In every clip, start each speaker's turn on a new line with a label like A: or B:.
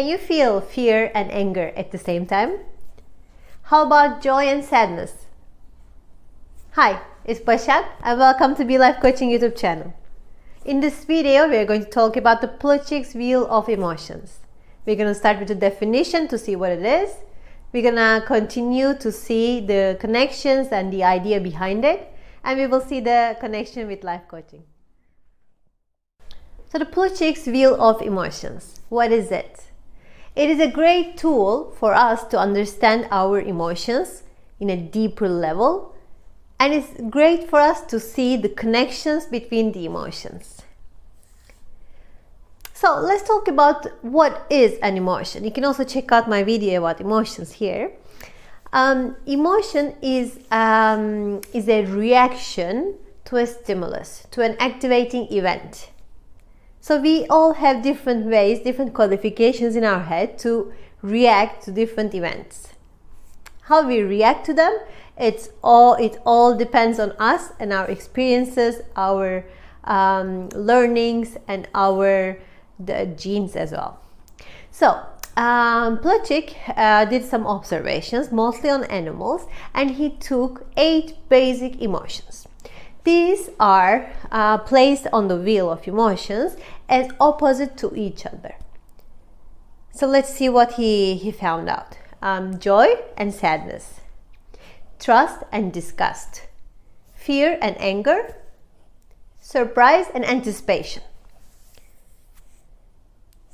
A: Can you feel fear and anger at the same time? How about joy and sadness? Hi, it's Plutchik and welcome to Be Life Coaching YouTube channel. In this video, we are going to talk about the Plutchik's wheel of emotions. We're going to start with the definition to see what it is. We're going to continue to see the connections and the idea behind it. And we will see the connection with life coaching. So the Plutchik's wheel of emotions, what is it? It is a great tool for us to understand our emotions in a deeper level, and it's great for us to see the connections between the emotions. So let's talk about what is an emotion. You can also check out my video about emotions here. Emotion is a reaction to a stimulus, to an activating event. So we all have different ways, different qualifications in our head to react to different events. How we react to them, it all depends on us and our experiences, our learnings, and the genes as well. So Plutchik did some observations, mostly on animals, and he took 8 basic emotions. These are placed on the wheel of emotions as opposite to each other. So let's see what he found out. Joy and sadness, trust and disgust, fear and anger, surprise and anticipation.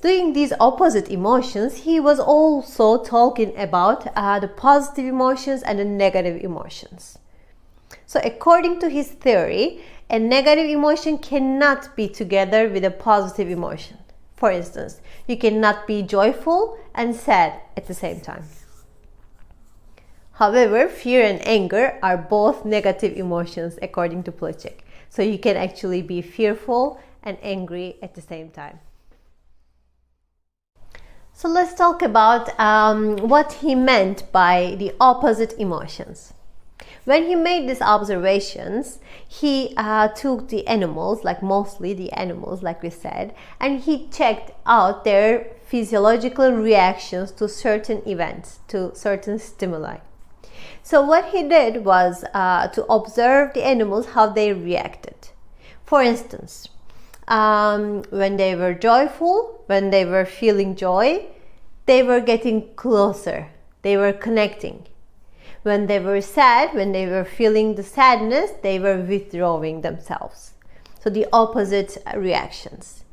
A: Doing these opposite emotions, he was also talking about the positive emotions and the negative emotions. So according to his theory, a negative emotion cannot be together with a positive emotion. For instance, you cannot be joyful and sad at the same time. However, fear and anger are both negative emotions according to Plutchik. So you can actually be fearful and angry at the same time. So let's talk about what he meant by the opposite emotions. When he made these observations, he took the animals, mostly the animals, like we said, and he checked out their physiological reactions to certain events, to certain stimuli. So what he did was to observe the animals, how they reacted. For instance, when they were joyful, when they were feeling joy, they were getting closer, they were connecting. When they were sad, when they were feeling the sadness, they were withdrawing themselves. So the opposite reactions.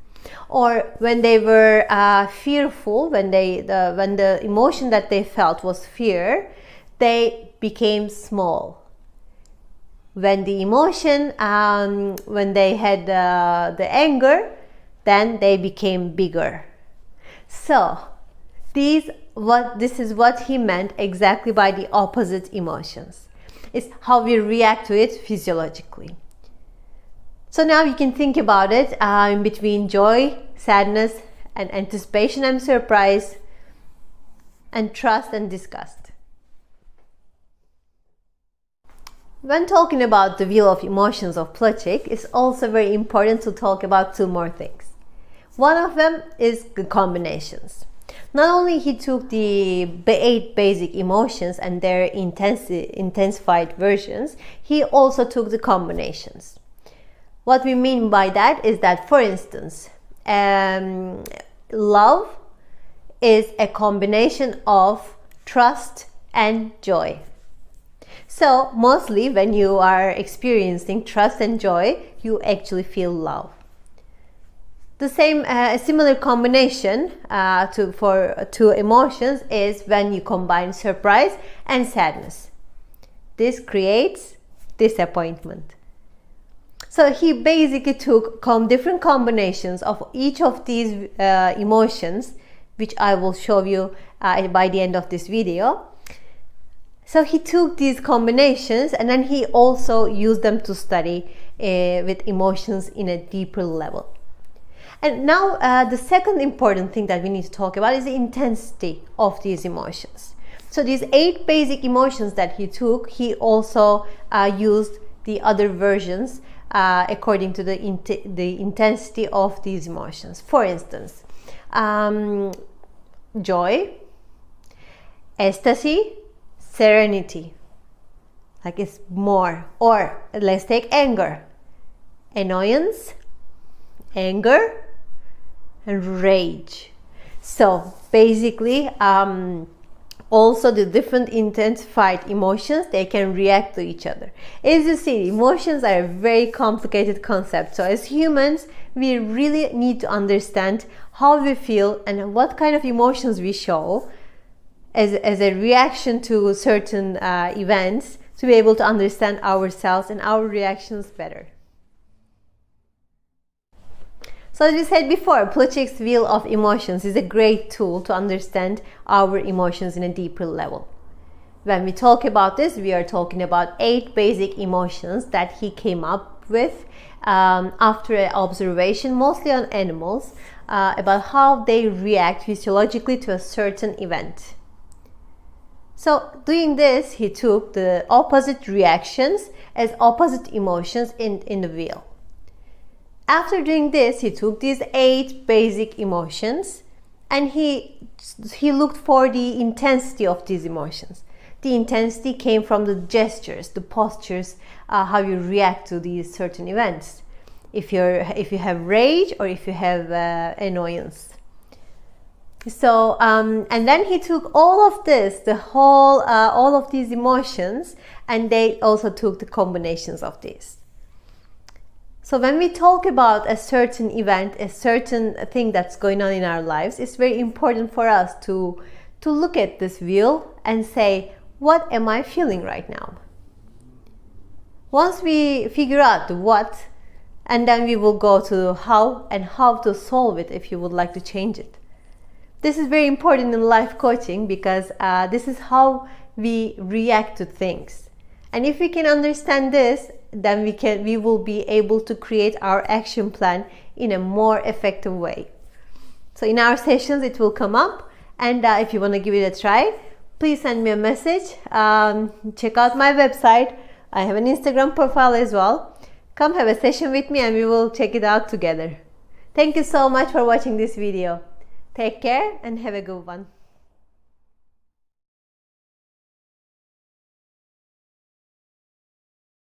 A: Or when they were fearful, when the emotion that they felt was fear, they became small. When the emotion, when they had the anger, then they became bigger. So this is what he meant exactly by the opposite emotions. It's how we react to it physiologically. So now you can think about it in between joy, sadness, and anticipation and surprise, and trust and disgust. When talking about the wheel of emotions of Plutchik, it's also very important to talk about 2 more things. One of them is the combinations. Not only he took the 8 basic emotions and their intensified versions, he also took the combinations. What we mean by that is that, for instance, love is a combination of trust and joy. So mostly when you are experiencing trust and joy, you actually feel love. The same, a similar combination for 2 emotions is when you combine surprise and sadness. This creates disappointment. So he basically took different combinations of each of these emotions, which I will show you by the end of this video. So he took these combinations and then he also used them to study with emotions in a deeper level. And now the second important thing that we need to talk about is the intensity of these emotions. So these 8 basic emotions that he took, he also used the other versions according to the intensity of these emotions. For instance, joy, ecstasy, serenity. Like it's more. Or let's take anger. Annoyance, anger, and rage. So basically, also the different intensified emotions, they can react to each other. As you see, emotions are a very complicated concept. So as humans, we really need to understand how we feel and what kind of emotions we show as a reaction to certain events, to be able to understand ourselves and our reactions better. So as we said before, Plutchik's wheel of emotions is a great tool to understand our emotions in a deeper level. When we talk about this, we are talking about 8 basic emotions that he came up with after an observation, mostly on animals, about how they react physiologically to a certain event. So doing this, he took the opposite reactions as opposite emotions in the wheel. After doing this, he took these 8 basic emotions and he looked for the intensity of these emotions. The intensity came from the gestures, the postures, how you react to these certain events. If you have rage or if you have annoyance. So and then he took all of this, all of these emotions, and they also took the combinations of these. So when we talk about a certain event, a certain thing that's going on in our lives, it's very important for us to look at this wheel and say, what am I feeling right now? Once we figure out the what, and then we will go to how and how to solve it if you would like to change it. This is very important in life coaching because this is how we react to things. And if we can understand this, then we will be able to create our action plan in a more effective way. So in our sessions it will come up, and if you want to give it a try, please send me a message. Check out my website. I have an Instagram profile as well. Come have a session with me and we will check it out together. Thank you so much for watching this video. Take care and have a good one.